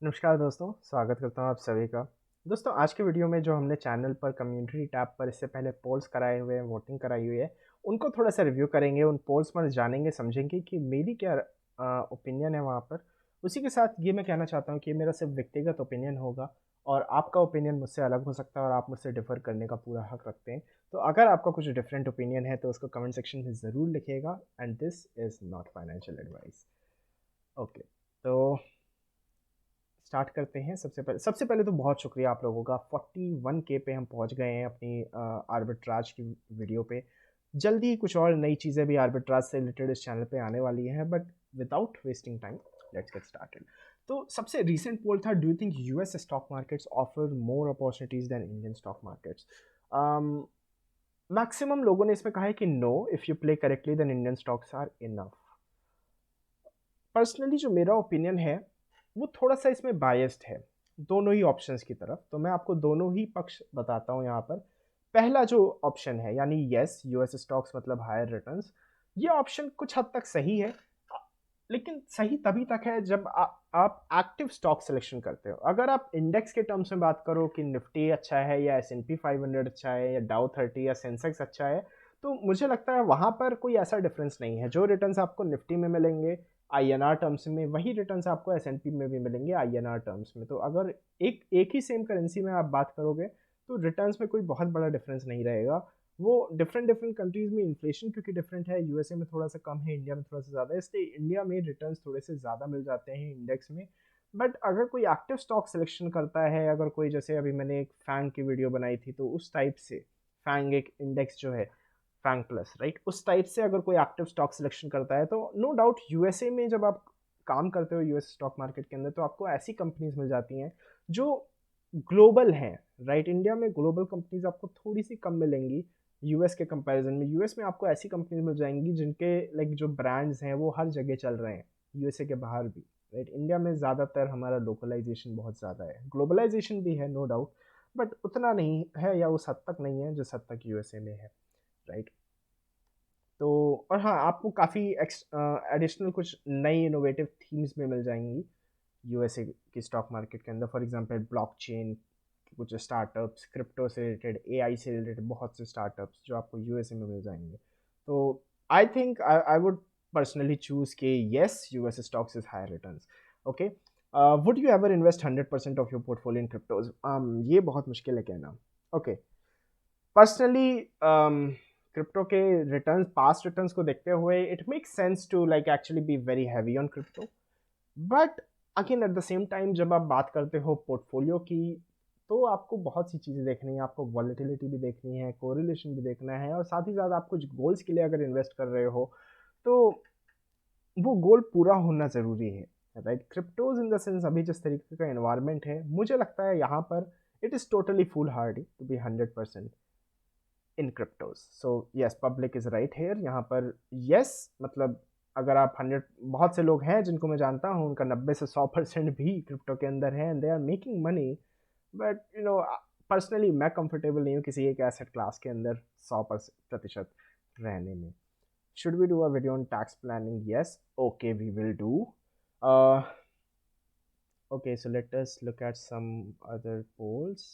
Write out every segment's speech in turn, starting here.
नमस्कार दोस्तों, स्वागत करता हूँ आप सभी का। दोस्तों आज की वीडियो में जो हमने चैनल पर कम्युनिटी टैब पर इससे पहले पोल्स कराए हुए हैं, वोटिंग कराई हुई है, उनको थोड़ा-सा रिव्यू करेंगे, उन पोल्स पर जानेंगे, समझेंगे कि मेरी क्या ओपिनियन है वहाँ पर। उसी के साथ ये मैं कहना चाहता हूँ कि ये मेरा सिर्फ़ व्यक्तिगत ओपिनियन होगा और आपका ओपिनियन मुझसे अलग हो सकता है और आप मुझसे डिफ़र करने का पूरा हक रखते हैं। तो अगर आपका कुछ डिफरेंट ओपिनियन है तो उसको कमेंट सेक्शन में ज़रूर लिखिएगा and this is not financial advice. Okay, तो स्टार्ट करते हैं। सबसे पहले तो बहुत शुक्रिया आप लोगों का। 41K पे हम पहुंच गए हैं अपनी आर्बिट्राज की वीडियो पे। जल्दी ही कुछ और नई चीज़ें भी आर्बिट्राज से रिलेटेड इस चैनल पे आने वाली हैं, but without wasting time let's get started. तो सबसे रीसेंट पोल था, do you think US stock markets offer more opportunities than Indian stock markets? Maximum लोगों ने इसमें कहा है कि no, if you play correctly then Indian stocks are enough. Personally जो मेरा ओपिनियन है वो थोड़ा-सा इसमें बायस्ड है, दोनों ही ऑप्शंस की तरफ। तो मैं आपको दोनों ही पक्ष बताता हूँ यहाँ पर। पहला जो ऑप्शन है यानी येस, यूएस स्टॉक्स मतलब हायर रिटर्न्स, ये ऑप्शन कुछ हद तक सही है। लेकिन सही तभी तक है जब आप एक्टिव स्टॉक सिलेक्शन करते हो। अगर आप इंडेक्स के टर्म्स में बात करो कि निफ्टी अच्छा है या एस&पी 500 अच्छा है या डाउ 30 या सेंसेक्स अच्छा है, तो मुझे लगता है वहाँ पर कोई ऐसा डिफरेंस नहीं है। जो रिटर्न्स आपको निफ्टी में मिलेंगे आईएनआर टर्म्स में, वही रिटर्न्स आपको एस&पी में भी मिलेंगे आईएनआर टर्म्स में। तो अगर एक एक ही सेम करेंसी में आप बात करोगे तो रिटर्न्स में कोई बहुत बड़ा डिफरेंस नहीं रहेगा। वो डिफरेंट डिफरेंट कंट्रीज़ में इन्फ्लेशन क्योंकि डिफरेंट है, यूएसए में थोड़ा सा कम है, इंडिया में थोड़ा सा ज़्यादा है, इसलिए इंडिया में रिटर्न्स थोड़े से ज़्यादा मिल जाते हैं इंडेक्स में। बट अगर कोई एक्टिव स्टॉक सिलेक्शन करता है, अगर कोई, जैसे अभी मैंने एक फैंग की वीडियो बनाई थी, तो उस टाइप से फैंग एक इंडेक्स जो है, फैंग प्लस, राइट, उस टाइप से अगर कोई एक्टिव स्टॉक सिलेक्शन करता है तो नो डाउट यूएसए में जब आप काम करते हो यूएस स्टॉक मार्केट के अंदर तो आपको ऐसी कंपनीज मिल जाती हैं जो ग्लोबल हैं। राइट, इंडिया में ग्लोबल कंपनीज आपको थोड़ी सी कम मिलेंगी यूएस के कंपैरिजन में। यूएस में आपको ऐसी कंपनीज मिल जाएंगी जिनके लाइक जो ब्रांड्स हैं वो हर जगह चल रहे हैं, यूएसए के बाहर भी। राइट, इंडिया में ज़्यादातर हमारा लोकलाइजेशन बहुत ज़्यादा है, ग्लोबलाइजेशन भी है नो डाउट, बट उतना नहीं है या उस हद तक नहीं है जिस हद तक यूएसए में है। राइट, तो और हाँ, आपको काफ़ी एडिशनल कुछ नई इनोवेटिव थीम्स में मिल जाएंगी यूएसए की स्टॉक मार्केट के अंदर। फॉर एग्जांपल ब्लॉकचेन, कुछ स्टार्टअप्स, क्रिप्टो से रिलेटेड, एआई से रिलेटेड बहुत से स्टार्टअप्स जो आपको यूएसए में मिल जाएंगे। तो I think I would personally choose के yes, US stocks is higher returns. Okay, would you ever invest 100% of your portfolio in cryptos? ये बहुत मुश्किल है कहना। ओके, पर्सनली क्रिप्टो के रिटर्न्स, पास्ट रिटर्न्स को देखते हुए it makes sense to like actually be very heavy on crypto. But again at the same time जब आप बात करते हो पोर्टफोलियो की, तो आपको बहुत सी चीज़ें देखनी है। आपको वॉलेटिलिटी भी देखनी है, कोरिलेशन भी देखना है, और साथ ही साथ आप कुछ गोल्स के लिए अगर इन्वेस्ट कर रहे हो तो वो गोल पूरा होना ज़रूरी है। Right, cryptos in the sense अभी जिस तरीके का इन्वायरमेंट है, मुझे लगता है यहाँ पर it is totally foolhardy to be 100% in cryptos. So yes, public is right here यहाँ पर। यस, मतलब अगर आप 100, बहुत से लोग हैं जिनको मैं जानता हूँ उनका 90 से 100% भी क्रिप्टो के अंदर है and they are making money. But you know, personally मैं कंफर्टेबल नहीं हूँ किसी एक एसेट क्लास के अंदर 100% रहने में। Should we do a video on tax planning? Yes, okay, we will do. Okay, so let us look at some other polls.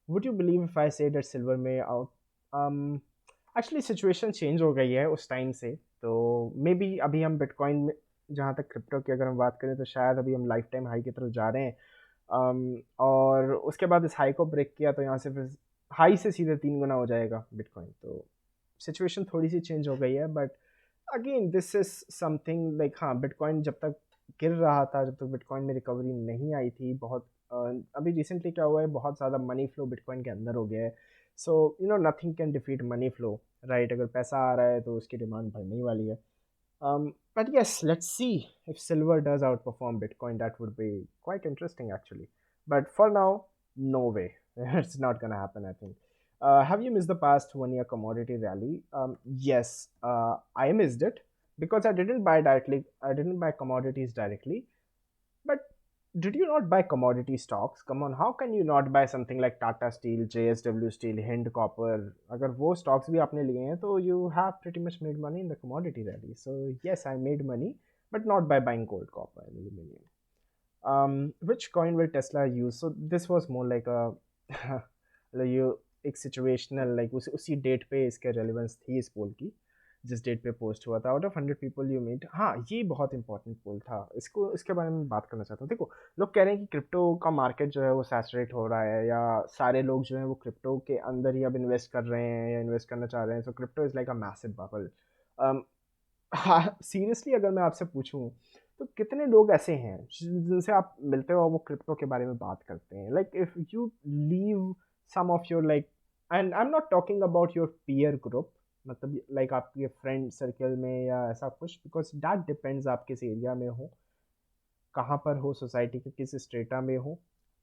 Would you believe if I say that silver may out actually situation change हो गई है उस time से। तो may be अभी हम bitcoin में, जहाँ तक क्रिप्टो की अगर हम बात करें, तो शायद अभी हम लाइफ टाइम हाई की तरफ जा रहे हैं। और उसके बाद इस हाई को ब्रेक किया तो यहाँ से फिर हाई से सीधे 3 गुना हो जाएगा बिटकॉइन। तो सिचुएशन थोड़ी सी चेंज हो गई है, but again this is something like, हाँ, बिटकॉइन जब तक गिर रहा था, जब तक बिटकॉइन में रिकवरी नहीं आई थी बहुत, अभी रिसेंटली क्या हुआ है, बहुत ज़्यादा मनी फ्लो बिटकॉइन के अंदर हो गया है। So you know, nothing can defeat money flow. Right, अगर पैसा आ रहा है तो उसकी डिमांड बढ़ने वाली है। But yes, let's see if silver does outperform Bitcoin, that would be quite interesting actually. But for now, no way, it's not gonna happen, I think. Have you missed the past 1 year commodity rally? Yes, I missed it because I didn't buy directly. I didn't buy commodities directly. But did you not buy commodity stocks? Come on, how can you not buy something like Tata Steel, JSW Steel, Hind Copper? अगर वो stocks भी आपने लिए हैं तो you have pretty much made money in the commodity rally. So yes, I made money, but not by buying gold, copper, and aluminum. Which coin will Tesla use? So this was more like a like you एक situational like उसी date पे इसके relevance थी इस पोल की जिस date पे post हुआ था। Out of 100 people you meet, हाँ ये बहुत इंपॉर्टेंट पोल था, इसको इसके बारे में बात करना चाहता हूँ। देखो, लोग कह रहे हैं कि क्रिप्टो का मार्केट जो है वो सैचुरेट हो रहा है, या सारे लोग जो है वो क्रिप्टो के अंदर ही अब इन्वेस्ट कर रहे हैं या इन्वेस्ट करना चाह रहे हैं। So crypto is like a massive bubble. हाँ, सीरियसली अगर मैं आपसे पूछूं तो कितने लोग ऐसे हैं जिनसे आप मिलते हो और वो क्रिप्टो के बारे में बात करते हैं? Like if you leave some of your like, and I am not talking about your peer group, मतलब लाइक आपके फ्रेंड सर्कल में या ऐसा कुछ, बिकॉज दैट डिपेंड्स आप किस एरिया में हो, कहाँ पर हो, सोसाइटी के किस स्टेटा में हो,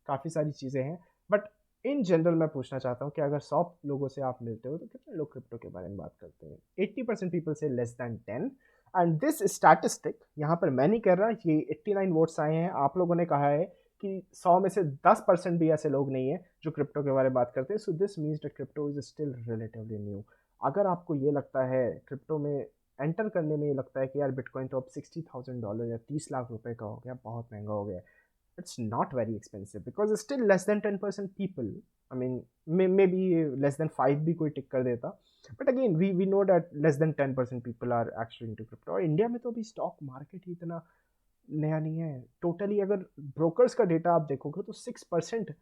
काफ़ी सारी चीज़ें हैं। बट इन जनरल मैं पूछना चाहता हूँ कि अगर 100 लोगों से आप मिलते हो तो कितने लोग क्रिप्टो के बारे में बात करते हैं? 80% पीपल से less than 10। And this statistic यहाँ पर मैं नहीं कर रहा, ये 89 वोट्स आए हैं, आप लोगों ने कहा है कि 100 में से 10% भी ऐसे लोग नहीं है जो क्रिप्टो के बारे में बात करते हैं। So this means that crypto is still relatively new. अगर आपको ये लगता है क्रिप्टो में एंटर करने में, ये लगता है कि यार बिटकॉइन तो अब $60,000 या 30 लाख रुपए का हो गया, बहुत महंगा हो गया, it's not very expensive because it's still less than 10% people. I mean, maybe less than 5 भी कोई टिक कर देता, but again we know that less than 10% people are actually into crypto। और इंडिया में तो अभी स्टॉक मार्केट ही इतना नया नहीं है टोटली। अगर ब्रोकर्स का डेटा आप देखोगे तो 6%,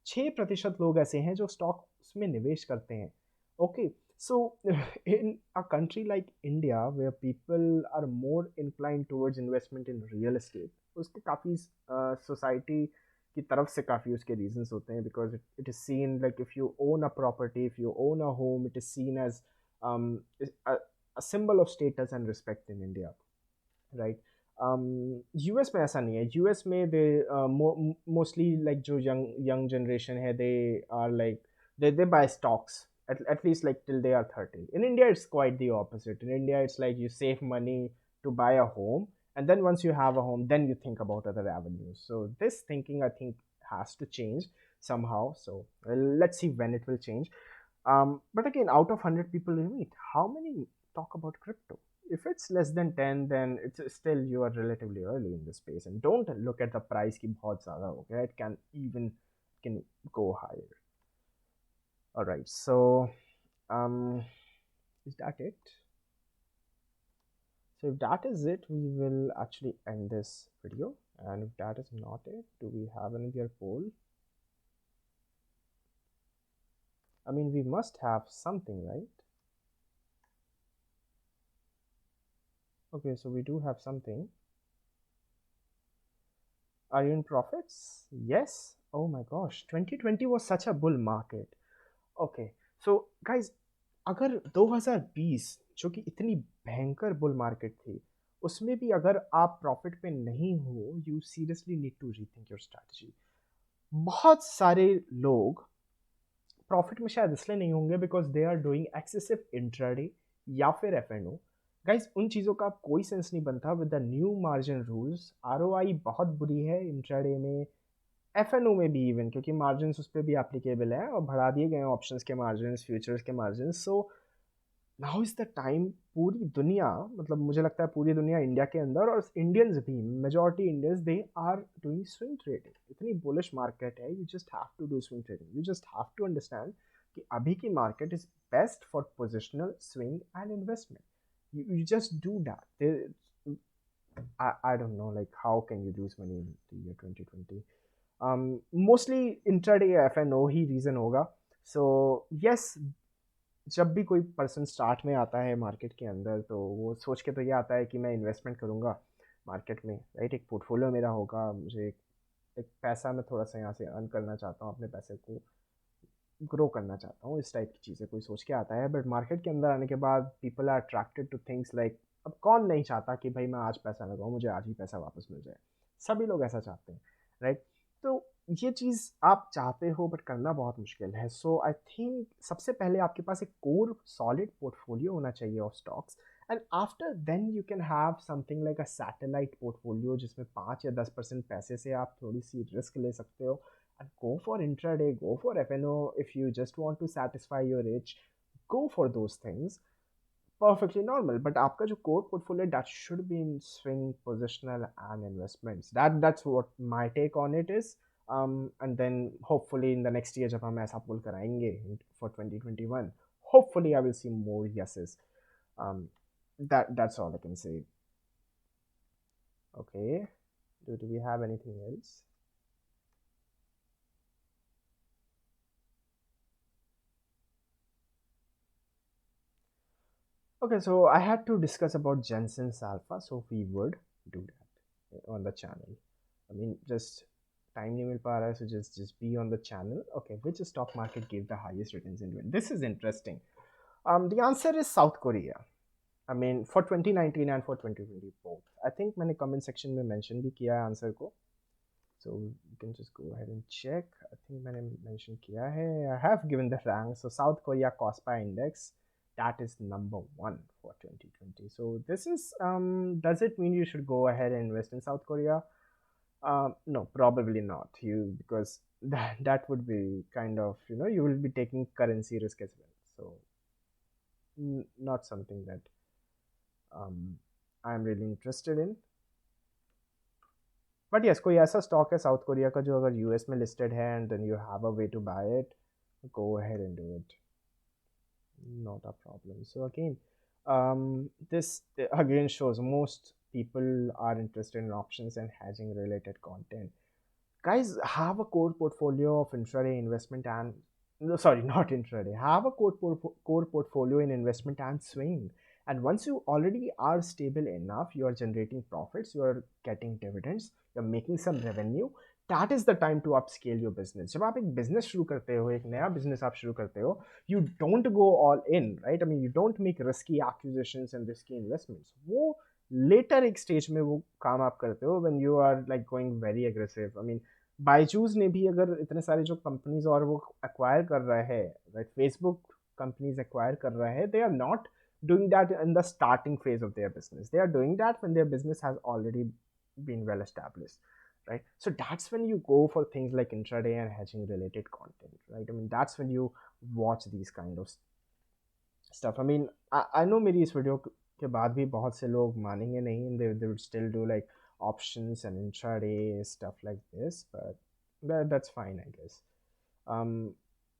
6% लोग ऐसे हैं जो स्टॉक में निवेश करते हैं। Okay, so in a country like India where people are more incline towards investment in real estate, उसके काफ़ी सोसाइटी की तरफ से काफ़ी उसके रीजंस होते हैं, because it is seen like if you own a property, if you own a home, it is seen as a symbol of status and respect in India, right? US में ऐसा नहीं है। यूएस में they mostly like जो young young generation है, they are like they buy stocks at least like till they are 30। In India it's quite the opposite। In India it's like you save money to buy a home, and then once you have a home then you think about other avenues। So this thinking I think has to change somehow, so well, let's see when it will change। but again, out of 100 people you meet, how many talk about crypto? If it's less than 10, then it's still you are relatively early in the space, and don't look at the price ki bahut zyada ho gaya, it can even can go higher। All right, so um is that it? So if that is it, we will actually end this video, and if that is not it, do we have another poll? I mean, we must have something, right? Okay, so we do have something. Are you in profits? Yes. Oh my gosh, 2020 was such a bull market। Okay, so guys, अगर 2020 जो कि इतनी भयंकर bull market थी, उसमें भी अगर आप प्रॉफिट पे नहीं हो, you seriously need to rethink your strategy. बहुत सारे लोग प्रॉफिट में शायद इसलिए नहीं होंगे because they are doing excessive intraday या फिर एफ एंड ओ। गाइज, उन चीज़ों का कोई सेंस नहीं बनता with the new margin rules. R O I बहुत बुरी है इंट्राडे में, एफ एन ओ में भी इवन, क्योंकि मार्जिन उस पर भी एप्लीकेबल है और बढ़ा दिए गए हैं ऑप्शंस के मार्जिन, फ्यूचर्स के margin. So now is the time. पूरी दुनिया, मतलब मुझे लगता है पूरी दुनिया, इंडिया के अंदर और इंडियंस भी, majority Indians, they are doing swing trading. इतनी बुलिश मार्केट है, you just have to do swing trading. You just have to understand कि अभी की market is best for positional swing and investment. you just do that। I don't know like how can you lose money in the year 2020। Mostly intraday या F N O ही reason होगा। So yes, जब भी कोई person start में आता है market के अंदर, तो वो सोच के तो ये आता है कि मैं इन्वेस्टमेंट करूँगा मार्केट में, राइट? एक पोर्टफोलियो मेरा होगा, मुझे एक पैसा मैं थोड़ा सा यहाँ से अर्न करना चाहता हूँ, अपने पैसे को ग्रो करना चाहता हूँ, इस टाइप की चीज़ें कोई सोच के आता है। बट मार्केट के अंदर आने के बाद people are attracted to things like, अब कौन नहीं चाहता कि भाई मैं आज पैसा लगाऊँ, मुझे आज ही पैसा वापस मिल जाए। सभी लोग ऐसा चाहते हैं, राइट? तो ये चीज़ आप चाहते हो बट करना बहुत मुश्किल है। सो आई थिंक सबसे पहले आपके पास एक कोर सॉलिड पोर्टफोलियो होना चाहिए of stocks, and after then you can have something like a satellite portfolio, जिसमें 5 या 10% पैसे से आप थोड़ी सी रिस्क ले सकते हो। And go for intraday, go for FNO if you just want to satisfy your itch, go for those things। perfectly normal. But आपका जो core portfolio, that should be in swing, positional, and investments. That's what my take on it is. And then hopefully in the next year जब हम ऐसा pull कराएंगे for 2021, hopefully I will see more yeses. Um, that's all I can say. Okay. Do we have anything else? Okay, so I had to discuss about Jensen's Alpha, so we would do that on the channel. I mean, just time नहीं मिल पा रहा है, so just be on the channel. Okay, which stock market gave the highest returns in 20? This is interesting. The answer is South Korea. I mean, for 2019 and for 2020 both. I think मैंने comment section में mention भी किया है answer को. So you can just go ahead and check. I think मैंने mention किया है. I have given the rank. So South Korea KOSPI index, that is number 1 for 2020. So this is does it mean you should go ahead and invest in South Korea? No, probably not. Because that would be kind of, you will be taking currency risk as well. So not something that I'm really interested in. But yes कोई ऐसा stock है south Korea का जो अगर US में listed है and then you have a way to buy it, go ahead and do it. Not a problem. So again, this again shows most people are interested in options and hedging related content. Guys, have a core portfolio of intraday investment and no, sorry, not intraday. Have a core portfolio in investment and swing. And once you already are stable enough, you are generating profits, you are getting dividends, you're making some revenue. That is the time to upscale your business. जब आप एक business शुरू करते हो, एक नया business आप शुरू करते हो, you don't go all in, right? I mean, you don't make risky acquisitions and risky investments. वो later एक stage में वो काम आप करते हो when you are like going very aggressive. I mean, Byju's ने भी अगर इतने सारे जो कंपनीज और वो एक्वायर कर रहा है, राइट, फेसबुक कंपनीज एक्वायर कर रहा है, they are not doing that in the starting phase of their business. They are doing that when their business has already been well established, right? So that's when you go for things like intraday and hedging related content, right? I mean, that's when you watch these kind of stuff. I mean, I know मेरी इस video के बाद भी बहुत से लोग मानेंगे नहीं, and they would still do like options and intraday stuff like this, but that's fine, I guess. um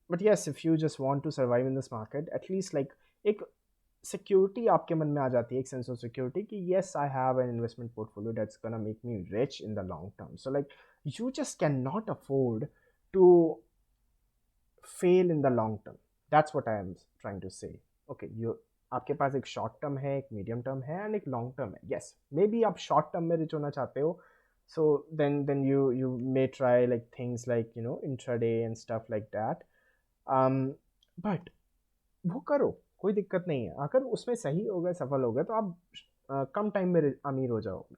but yes, if you just want to survive in this market, at least like एक security आपके मन में आ जाती है, एक sense of security कि yes I have an investment portfolio that's gonna make me rich in the long term. So like you just can not afford to fail in the long term. That's what I am trying to say. Okay, you आपके पास एक short term है, एक medium term है and एक long term है. Yes, may be आप short term में रिच होना चाहते हो, so then you may try like things like intraday and stuff like that. But वो करो, कोई दिक्कत नहीं है. अगर उसमें सही हो गए, सफल हो गए, तो आप कम टाइम में अमीर हो जाओगे,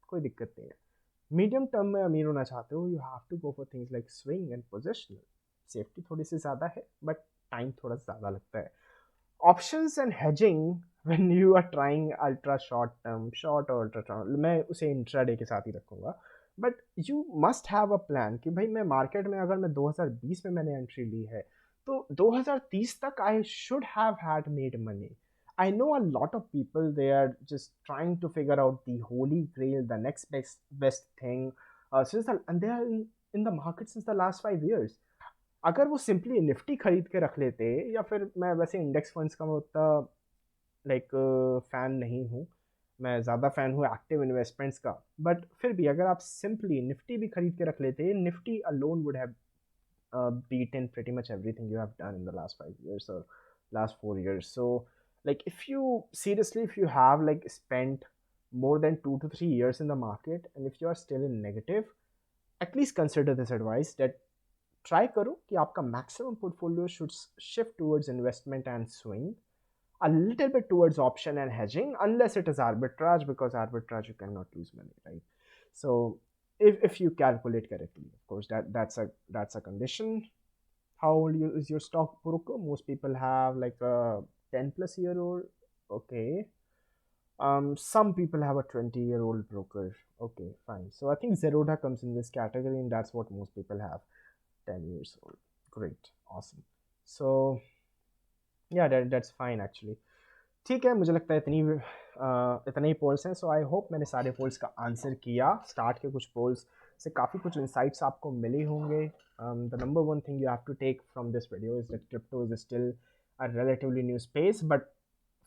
कोई दिक्कत नहीं है. मीडियम टर्म में अमीर होना चाहते हो, you have to go for things like swing and positional. Safety थोड़ी सी ज़्यादा है बट टाइम थोड़ा ज़्यादा लगता है. Options and hedging when you are trying ultra short term, short और अल्ट्रा टर्म, मैं उसे इंट्राडे के साथ ही रखूँगा. But you must have a plan कि भाई मैं मार्केट में, अगर मैं 2020 में मैंने एंट्री ली है, तो 2030 तक I should have had made money. I know a lot of people, they are just trying to figure out the holy grail, the next best thing. And they are in the market since the last 5 years. अगर वो simply Nifty खरीद के रख लेते, या फिर मैं वैसे इंडेक्स फंड्स का मैं उतना लाइक फ़ैन नहीं हूँ, मैं ज़्यादा फ़ैन हूँ एक्टिव इन्वेस्टमेंट्स का, बट फिर भी अगर आप सिंपली निफ्टी भी खरीद के रख लेते, Nifty alone would have beaten pretty much everything you have done in the last 5 years or last 4 years. So like if you seriously, if you have like spent more than 2 to 3 years in the market and if you are still in negative, at least consider this advice that try करो कि आपका maximum portfolio should shift towards investment and swing, a little bit towards option and hedging, unless it is arbitrage, because arbitrage you cannot lose money, right? So if you calculate correctly, of course, that's a condition. How old is your stockbroker? Most people have like a 10+ year old. Okay. Some people have a 20-year-old broker. Okay, fine. So I think Zerodha comes in this category, and that's what most people have. 10 years old. Great. Awesome. So yeah, that's fine actually. ठीक है, मुझे लगता है इतने ही poles हैं, सो I hope मैंने सारे poles का आंसर किया। स्टार्ट के कुछ पोल्स से काफ़ी कुछ इंसाइट्स आपको मिले होंगे। The number one thing you have to take from this video is that crypto is still a relatively new space, but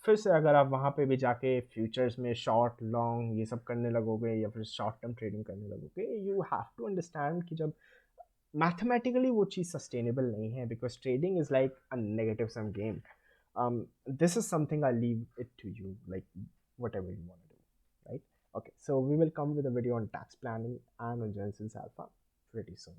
फिर से अगर आप वहाँ पे भी जाके फ्यूचर्स में शॉर्ट लॉन्ग ये सब करने लगोगे या फिर शॉर्ट टर्म ट्रेडिंग करने लगोगे, यू हैव टू अंडरस्टैंड कि जब मैथमेटिकली वो चीज़ सस्टेनेबल नहीं है, because trading is like a negative sum game. This is something I leave it to you, like whatever you want to do, right? Okay, so we will come with a video on tax planning and on Jensen's Alpha pretty soon.